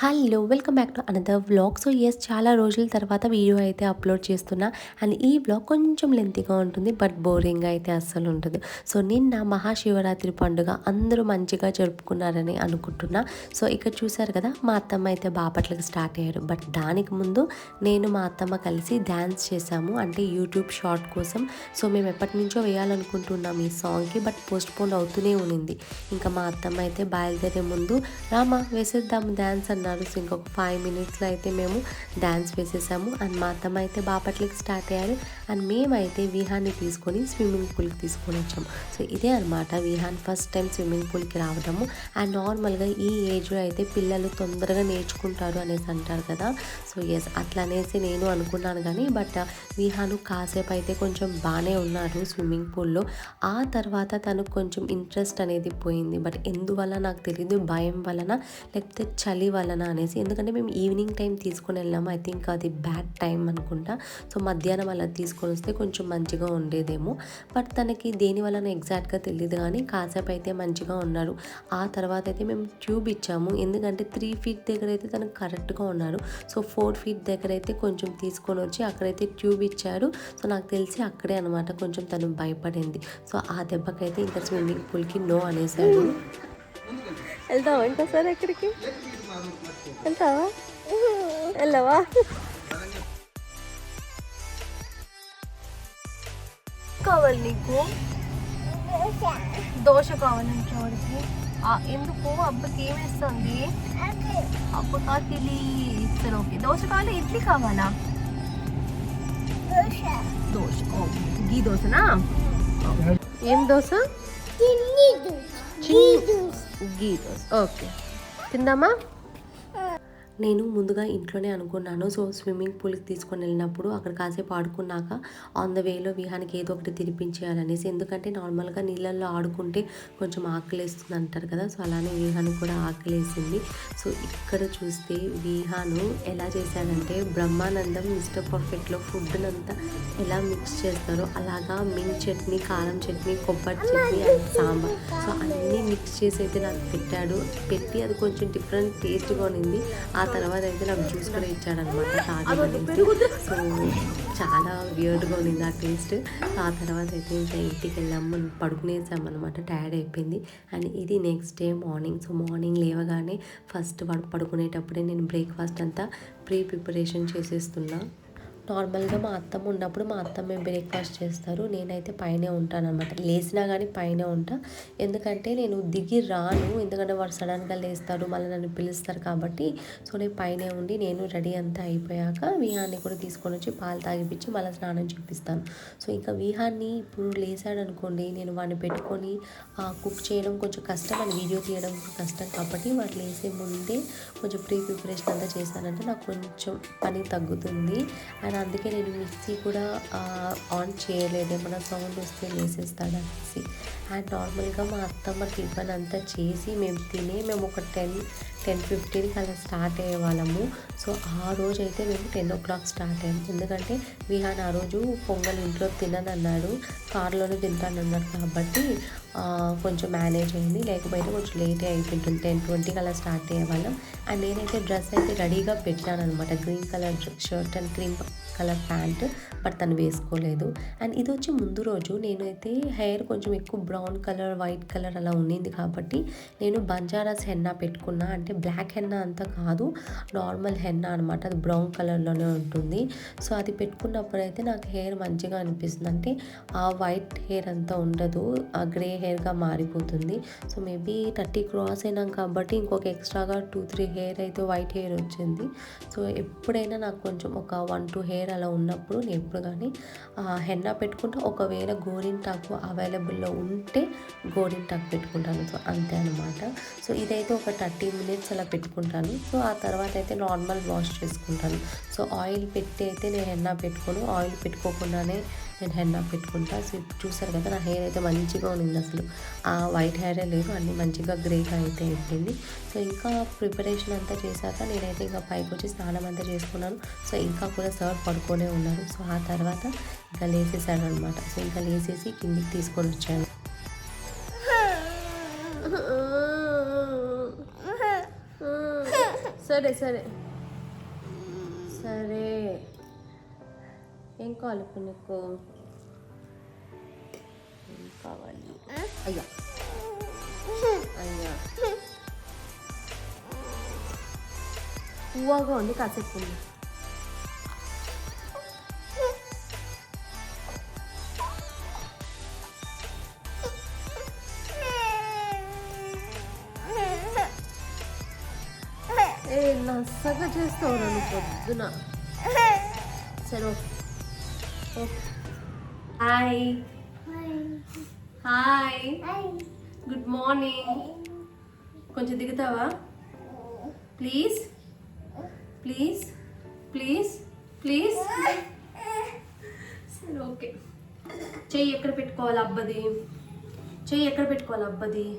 Hello welcome back to another vlog. So yes, చాలా రోజుల తర్వాత వీడియో అయితే అప్లోడ్ చేస్తున్నా. అండ్ ఈ వ్లాగ్ కొంచెం లెంతీగా ఉంటుంది, బట్ బోరింగ్గా అయితే అస్సలు ఉంటుంది. సో నిన్న మహాశివరాత్రి పండుగ అందరూ మంచిగా జరుపుకున్నారని అనుకుంటున్నా. సో ఇక్కడ చూసారు కదా, మా అత్తమ్మ అయితే బాపట్లకి స్టార్ట్ అయ్యారు. బట్ దానికి ముందు నేను మా అత్తమ్మ కలిసి డ్యాన్స్ చేశాము, అంటే యూట్యూబ్ షార్ట్ కోసం. సో మేము ఎప్పటి నుంచో వేయాలనుకుంటున్నాం ఈ సాంగ్కి, బట్ పోస్ట్ పోన్ అవుతూనే ఉన్నింది. ఇంకా మా అత్తమ్మ అయితే బయలుదేరే ముందు రామా వేసేద్దాము డ్యాన్స్ అన్నారు. సో ఇంకొక 5 మినిట్స్లో అయితే మేము డ్యాన్స్ వేసేసాము. అండ్ మా అత్తమ్మ అయితే బాపట్లకి స్టార్ట్ అయ్యారు. అండ్ మేమైతే విహాన్ని తీసుకొని స్విమ్మింగ్ పూల్కి తీసుకొని వచ్చాము. సో ఇదే అనమాట విహాన్ ఫస్ట్ టైం స్విమ్మింగ్ పూల్కి రావడము. అండ్ నార్మల్గా ఈ ఏజ్లో అయితే పిల్లలు తొందరగా నేర్చుకుంటారు అనేసి అంటారు కదా. సో ఎస్, అట్లా అనేసి నేను అనుకున్నాను కానీ, బట్ విహాను కాసేపు అయితే కొంచెం బాగానే ఉన్నారు స్విమ్మింగ్ పూల్లో. ఆ తర్వాత తనకు కొంచెం ఇంట్రెస్ట్ అనేది పోయింది. బట్ ఎందువల్ల నాకు తెలియదు, భయం వలన లేకపోతే చలి వలన అనేసి. ఎందుకంటే మేము ఈవినింగ్ టైం తీసుకొని వెళ్ళాము. ఐ థింక్ అది బ్యాడ్ టైం అనుకుంటా. సో మధ్యాహ్నం అలా తీసుకొని వస్తే కొంచెం మంచిగా ఉండేదేమో. బట్ తనకి దేని వలన ఎగ్జాక్ట్గా తెలియదు కానీ కాసేపు అయితే మంచిగా ఉన్నారు. ఆ తర్వాత అయితే మేము ట్యూబ్ ఇచ్చాము, ఎందుకంటే 3 ఫీట్ దగ్గర అయితే తనకు కరెక్ట్గా ఉన్నారు. సో 4 ఫీట్ దగ్గర అయితే కొంచెం తీసుకొని వచ్చి అక్కడైతే ట్యూబ్ ఇచ్చారు. సో నాకు తెలిసి అక్కడే అనమాట కొంచెం తను భయపడింది. సో ఆ దెబ్బకైతే ఇంకా స్విమ్మింగ్ పూల్కి నో అనేసాడు. వెళ్తావా ఇంకోసారి ఎక్కడికి వెళ్తావా? వెళ్ళవా? కావాలి నీకు దోశ కావాలంటే వాడికి. ఎందుకు అబ్బకి ఏమేస్తుంది? అబ్బకా తిలి ఇస్తారు. ఓకే, దోశ కావాలా ఇడ్లీ కావాలా? దోశ. ఓకే, గీ దోశనా? ఏం దోశ? గీ దోశ. ఓకే, తిందామా? నేను ముందుగా ఇంట్లోనే అనుకున్నాను. సో స్విమ్మింగ్ పూల్కి తీసుకొని వెళ్ళినప్పుడు అక్కడ కాసేపు ఆడుకున్నాక ఆన్ ద వేలో విహానికి ఏదో ఒకటి తినిపించేయాలనేసి. ఎందుకంటే నార్మల్గా నీళ్ళల్లో ఆడుకుంటే కొంచెం ఆకలేస్తుంది అంటారు కదా. సో అలానే విహాను కూడా ఆకలేసింది. సో ఇక్కడ చూస్తే విహాను ఎలా చేశాడంటే, బ్రహ్మానందం మిస్టర్ పర్ఫెక్ట్లో ఫుడ్నంతా ఎలా మిక్స్ చేస్తారో అలాగా మింట్ చట్నీ, కారం చట్నీ, కొబ్బరి చట్నీ అండ్ సాంబార్, సో అన్నీ మిక్స్ చేసి అయితే నాకు పెట్టి అది కొంచెం డిఫరెంట్ టేస్ట్గా ఉన్నింది. ఆ తర్వాత అయితే నాకు జ్యూస్ కూడా ఇచ్చాడనమాట తాగడానికి. సో చాలా వియర్డ్గా ఉన్నింది ఆ టేస్ట్. ఆ తర్వాత అయితే ఇంకా ఇంటికి వెళ్ళాము, పడుకునేసామన్నమాట, టైర్డ్ అయిపోయింది. అండ్ ఇది next day morning. So morning లేవగానే ఫస్ట్ పడుకునేటప్పుడే నేను బ్రేక్ఫాస్ట్ అంతా ప్రిపరేషన్ చేసేస్తున్నా. నార్మల్గా మా అత్తమ్మ ఉన్నప్పుడు మా అత్తమ్మ బ్రేక్ఫాస్ట్ చేస్తారు, నేనైతే పైనే ఉంటాను అనమాట. లేచినా కానీ పైనే ఉంటా, ఎందుకంటే నేను దిగి రాను. ఎందుకంటే వాడు సడన్గా లేస్తారు, మళ్ళీ నన్ను పిలుస్తారు కాబట్టి. సో నేను పైనే ఉండి నేను రెడీ అంతా అయిపోయాక విహాన్ని కూడా తీసుకొని వచ్చి పాలు తాగిపించి మళ్ళీ స్నానం చేపిస్తాను. సో ఇంకా విహాన్ని ఇప్పుడు లేచాడు అనుకోండి, నేను వాడిని పెట్టుకొని కుక్ చేయడం కొంచెం కష్టం, అని వీడియో తీయడం కష్టం కాబట్టి వాడు లేసే ముందే కొంచెం ప్రిపరేషన్ అంతా చేశానంటే నాకు కొంచెం పని తగ్గుతుంది. అండ్ అందుకే నేను మిక్సీ కూడా ఆన్ చేయలేదు, ఏమైనా సౌండ్ వస్తే లేసేస్తాడు అనేసి. అండ్ నార్మల్గా మా అత్తమ్మ టిఫిన్ అంతా చేసి మేము ఒక 10-15కి అలా స్టార్ట్ అయ్యే వాళ్ళము. సో ఆ రోజు అయితే మేము 10 o'clock స్టార్ట్ అయ్యాము, ఎందుకంటే విహాన్ ఆ రోజు పొంగల్ ఇంట్లో తిననన్నాడు, కార్లోనే తింటానన్నాడు కాబట్టి కొంచెం మేనేజ్ అయింది. లేకపోతే కొంచెం లేటే అయిపోతుంది, 10-20కి అలా స్టార్ట్ అయ్యేవాళ్ళం. అండ్ నేనైతే డ్రెస్ అయితే రెడీగా పెట్టాను అనమాట, green colour shirt and cream colour pant, but తను వేసుకోలేదు. అండ్ ఇది వచ్చి ముందు రోజు నేనైతే హెయిర్ కొంచెం ఎక్కువ బ్రౌన్ కలర్, వైట్ కలర్ అలా ఉండింది కాబట్టి నేను బంజారాస్ హెన్నా పెట్టుకున్నా. అంటే బ్లాక్ హెన్నా అంతా కాదు, నార్మల్ హెన్నా అనమాట, అది బ్రౌన్ కలర్లోనే ఉంటుంది. సో అది పెట్టుకున్నప్పుడు అయితే నాకు హెయిర్ మంచిగా అనిపిస్తుంది, అంటే ఆ వైట్ హెయిర్ అంతా ఉండదు, ఆ గ్రే హెయిర్గా మారిపోతుంది. సో మేబీ 30 క్రాస్ అయినాం కాబట్టి ఇంకొక ఎక్స్ట్రాగా 2-3 హెయిర్ అయితే వైట్ హెయిర్ వచ్చింది. సో ఎప్పుడైనా నాకు కొంచెం ఒక 1-2 హెయిర్ అలా ఉన్నప్పుడు నేను ఎప్పుడు కానీ హెన్నా పెట్టుకుంటా. ఒకవేళ గోరింటాకు అవైలబుల్లో ఉంటే గోరింటాకు పెట్టుకుంటాను. సో అంతే అనమాట. సో ఇదైతే ఒక 30 మినిట్స్ అలా పెట్టుకుంటాను. సో ఆ తర్వాత అయితే నార్మల్ వాష్ చేసుకుంటాను. సో ఆయిల్ పెట్టి అయితే నేను హెన్నా పెట్టుకోను, ఆయిల్ పెట్టుకోకుండానే నేను హెన్నా పెట్టుకుంటా. సో ఇప్పుడు చూసారు కదా, నా హెయిర్ అయితే మంచిగా ఉంది, అసలు ఆ వైట్ హెయిరే లేదు, అన్నీ మంచిగా గ్రేగా అయితే అయిపోయింది. సో ఇంకా ప్రిపరేషన్ అంతా చేశాక నేనైతే ఇంకా పైకి వచ్చి స్నానం అంతా చేసుకున్నాను. సో ఇంకా కూడా సార్ పడుకొనే ఉన్నారు. సో ఆ తర్వాత ఇంకా లేసేసాడు అనమాట. సో ఇంకా లేసేసి కిందికి తీసుకొని వచ్చాను. సరే సరే సరే. ఏం కావాలి ఇప్పుడు నీకు? ఏం కావాలి? అయ్యా అయ్యా పువ్వుగా ఉంది, కాసేపు ఉంది. నచ్చగా చేస్తావు నన్ను పొద్దున. సరే okay. Hi hi, good morning. కొంచెం దిగుతావా ప్లీజ్ ప్లీజ్ ప్లీజ్ ప్లీజ్? సరే ఓకే. చెయ్యి ఎక్కడ పెట్టుకోవాలి అబ్బది? చెయ్యి ఎక్కడ పెట్టుకోవాలి అబ్బది?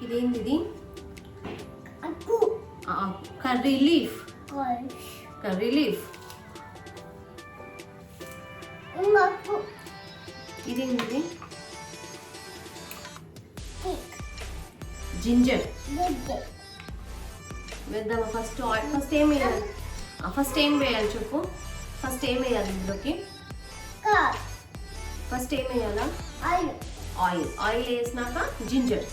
ఇదేంటి ఇది? Curry leaf. Curry leaf. ఇదేంటి? జింజర్. వేద్దామా? First oil. ఫస్ట్ ఏం వేయాలి? ఫస్ట్ ఏం వేయాలి చెప్పు. ఫస్ట్ ఏం వేయాలి ఇందులోకి? ఫస్ట్ ఏం వేయాలా? ఆయిల్. ఆయిల్ వేసినాక జింజర్.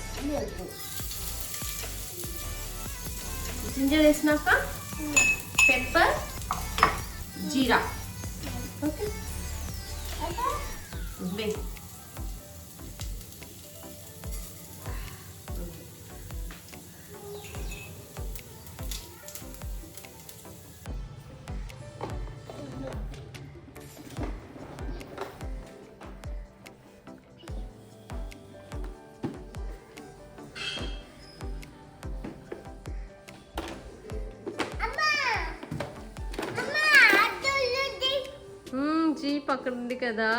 జింజర్ వేసినాక పెప్పర్, జీరా. ఓకే వే. జీప్ అక్కడ ఉంది కదా.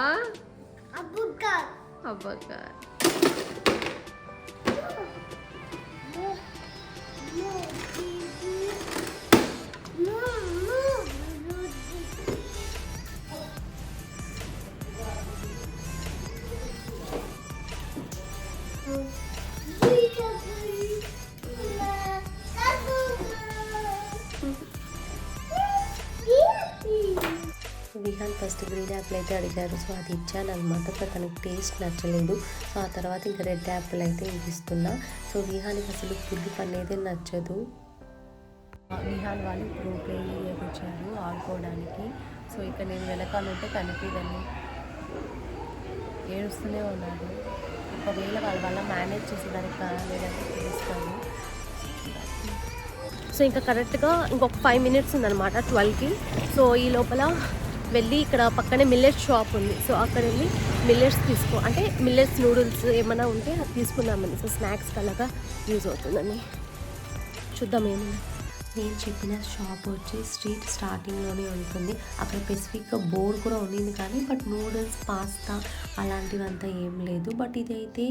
అబ్బకా విహాన్ ఫస్ట్ గ్రీన్ యాపిల్ అయితే అడిగారు, సో అది ఇచ్చాను అనమాట. సో తనకి టేస్ట్ నచ్చలేదు. సో ఆ తర్వాత ఇంకా రెడ్ యాపిల్ అయితే ఇస్తున్నా. సో విహాన్కి అసలు పులుపు అనేది నచ్చదు. విహాన్ వాళ్ళు ఇప్పుడు ప్లే ఏరియాకి వచ్చారు ఆడుకోవడానికి. సో ఇక్కడ నేను వెనకాలంటే కనిపించదని ఏడుస్తూనే ఉన్నాడు. ఒకవేళ వాళ్ళ వల్ల మేనేజ్ చేసేదానికి లేదంటే చేస్తాను. సో ఇంకా కరెక్ట్గా ఇంకొక 5 minutes ఉందన్నమాట 12కి. సో ఈ లోపల వెళ్ళి ఇక్కడ పక్కనే మిల్లెట్స్ షాప్ ఉంది. సో అక్కడ వెళ్ళి మిల్లెట్స్ అంటే మిల్లెట్స్ నూడిల్స్ ఏమైనా ఉంటే అది తీసుకుందామని. సో స్నాక్స్ అలాగా యూజ్ అవుతుందని చూద్దాం ఏమన్నా. నేను చెప్పిన షాప్ వచ్చి స్ట్రీట్ స్టార్టింగ్లోనే ఉంటుంది. అక్కడ స్పెసిఫిక్గా బోర్డు కూడా ఉండింది కానీ బట్ నూడిల్స్, పాస్తా అలాంటివంతా ఏం లేదు. బట్ ఇదైతే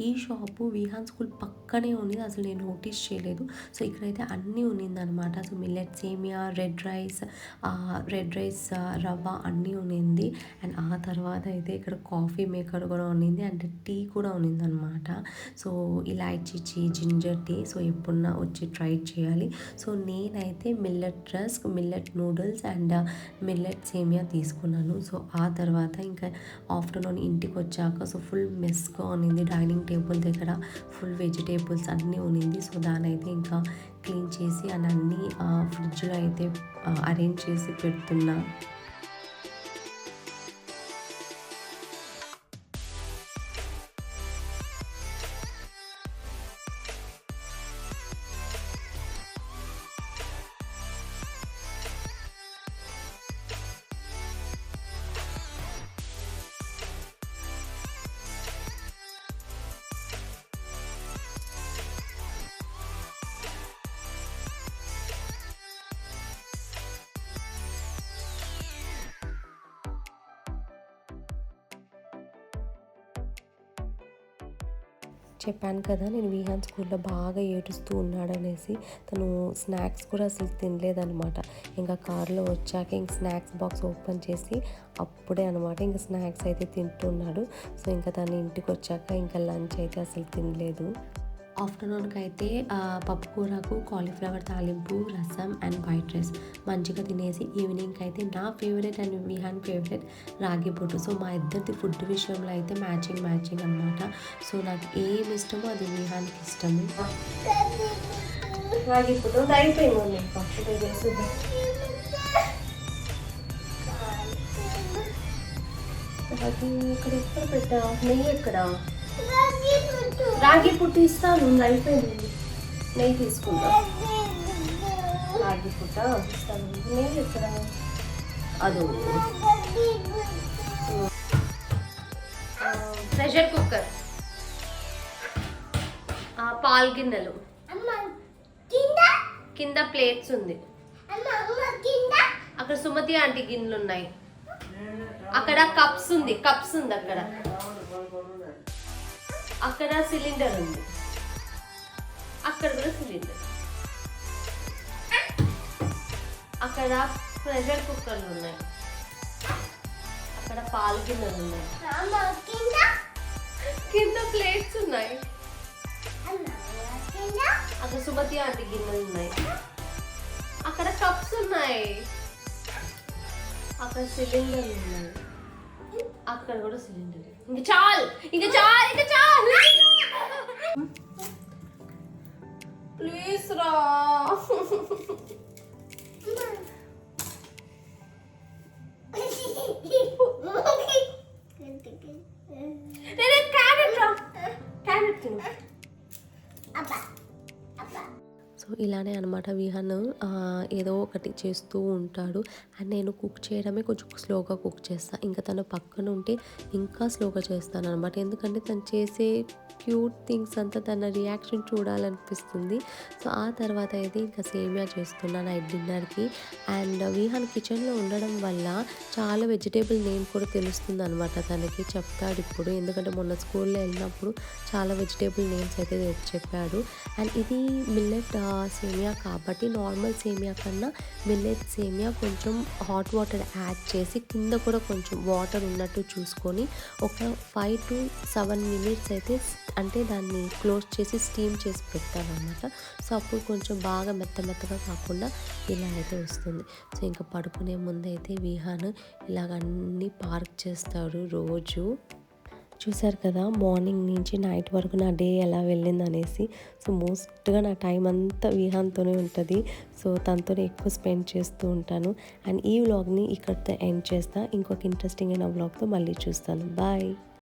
ఈ షాపు విహాన్ స్కూల్ పక్కనే ఉంది. అసలు నేను నోటీస్ చేయలేదు. సో ఇక్కడైతే అన్నీ ఉన్నిందనమాట. సో మిల్లెట్ సేమియా, రెడ్ రైస్ రవ్వ అన్నీ ఉన్నింది. అండ్ ఆ తర్వాత అయితే ఇక్కడ కాఫీ మేకర్ కూడా ఉన్నింది. అంటే టీ కూడా ఉన్నిందనమాట. సో ఇలాచీ టీ, జింజర్ టీ. సో ఎప్పుడన్నా వచ్చి ట్రై చేయాలి. సో నేనైతే millet rusk, millet noodles and millet సేమియా తీసుకున్నాను. సో ఆ తర్వాత ఇంకా ఆఫ్టర్నూన్ ఇంటికి వచ్చాక సో ఫుల్ మెస్గా ఉన్నింది. డైనింగ్ టేబుల్ దగ్గర ఫుల్ వెజిటేబుల్స్ అన్నీ ఉన్నింది. సో దాని అయితే ఇంకా క్లీన్ చేసి అండ్ అన్నీ ఫ్రిడ్జ్లో అయితే అరేంజ్ చేసి పెడుతున్నా. చెప్పాను కదా నేను విహాన్ స్కూల్లో బాగా ఏడుస్తూ ఉన్నాడనేసి. తను స్నాక్స్ కూడా అసలు తినలేదనమాట. ఇంకా కారులో వచ్చాక ఇంక స్నాక్స్ బాక్స్ ఓపెన్ చేసి అప్పుడే అనమాట ఇంకా స్నాక్స్ అయితే తింటున్నాడు. సో ఇంకా తను ఇంటికి వచ్చాక ఇంకా లంచ్ అయితే అసలు తినలేదు. ఆఫ్టర్నూన్కి అయితే పప్పు కూరకు కాలీఫ్లవర్ తాలింపు, రసం అండ్ వైట్ రైస్ మంచిగా తినేసి ఈవినింగ్కి అయితే నా ఫేవరెట్ అండ్ విహాన్ ఫేవరెట్ రాగి పుట్టు. సో మా ఇద్దరిది ఫుడ్ విషయంలో అయితే మ్యాచింగ్ అనమాట. సో నాకు ఏమి ఇష్టమో అది విహాన్కి ఇష్టము. రాగి పుట్టు అయిపోయింది ఇక్కడ ఎక్కడ పెట్టా నెయ్యి ఎక్కడ రాగి పుట్టు ఇస్తాను అయిపోయింది. నెయ్యి తీసుకుంటా రాగి పుట్ట ఇస్తాను. నెయ్యి ఎక్కడ అదో ప్రెషర్ కుక్కర్, పాల్ గిన్నెలు, కింద ప్లేట్స్ ఉంది, అక్కడ సుమతి ఆంటీ గిన్నెలు ఉన్నాయి, అక్కడ కప్స్ ఉంది అక్కడ సిలిండర్ ఉంది, అక్కడ కూడా సిలిండర్, అక్కడ ప్రెషర్ కుక్కర్లు ఉన్నాయి, అక్కడ పాలు గిన్నెలు ఉన్నాయి, కింద ప్లేట్స్ ఉన్నాయి, అక్కడ సుమతి ఆంటీ గిన్నెలు ఉన్నాయి, అక్కడ కప్స్ ఉన్నాయి, అక్కడ సిలిండర్లు ఉన్నాయి, అక్కడ కూడా సిలిండర్. ఇంకా చాలు ప్లీజ్ రా. క్యారెట్ తిను. సో ఇలానే అనమాట విహాన్ ఏదో ఒకటి చేస్తూ ఉంటాడు. అండ్ నేను కుక్ చేయడమే కొంచెం స్లోగా కుక్ చేస్తాను. ఇంకా తను పక్కన ఉంటే ఇంకా స్లోగా చేస్తాను అనమాట. ఎందుకంటే తను చేసే క్యూట్ థింగ్స్ అంతా తన రియాక్షన్ చూడాలనిపిస్తుంది. సో ఆ తర్వాత అయితే ఇంకా సేమియా చేస్తున్నాను నైట్ డిన్నర్కి. అండ్ విహాన్ కిచెన్లో ఉండడం వల్ల చాలా వెజిటేబుల్ నేమ్ కూడా తెలుస్తుంది అనమాట. తనకి చెప్తాడు ఇప్పుడు, ఎందుకంటే మొన్న స్కూల్లో వెళ్ళినప్పుడు చాలా వెజిటేబుల్ నేమ్స్ అయితే చెప్పాడు. అండ్ ఇది మిల్లెట్ సేమియా కాబట్టి నార్మల్ సేమియా కన్నా మిల్లెట్ సేమియా కొంచెం హాట్ వాటర్ యాడ్ చేసి కింద కూడా కొంచెం వాటర్ ఉన్నట్టు చూసుకొని ఒక 5 to 7 minutes అయితే అంటే దాన్ని క్లోజ్ చేసి స్టీమ్ చేసి పెట్టాలన్నమాట. సో అప్పుడు కొంచెం బాగా మెత్తగా కాకుండా ఇలా అయితే వస్తుంది. సో ఇంకా పడుకునే ముందు అయితే విహాన్ ఇలాగ అన్నీ పార్క్ చేస్తాడు రోజు. చూసారు కదా మార్నింగ్ నుంచి నైట్ వరకు నా డే ఎలా వెళ్ళింది అనేసి. సో మోస్ట్గా నా టైం అంతా విహాన్తోనే ఉంటుంది. సో తనతోనే ఎక్కువ స్పెండ్ చేస్తూ ఉంటాను. అండ్ ఈ వ్లాగ్ని ఇక్కడితో ఎండ్ చేస్తా. ఇంకొక ఇంట్రెస్టింగ్ అయిన వ్లాగ్తో మళ్ళీ చూస్తాను. బాయ్.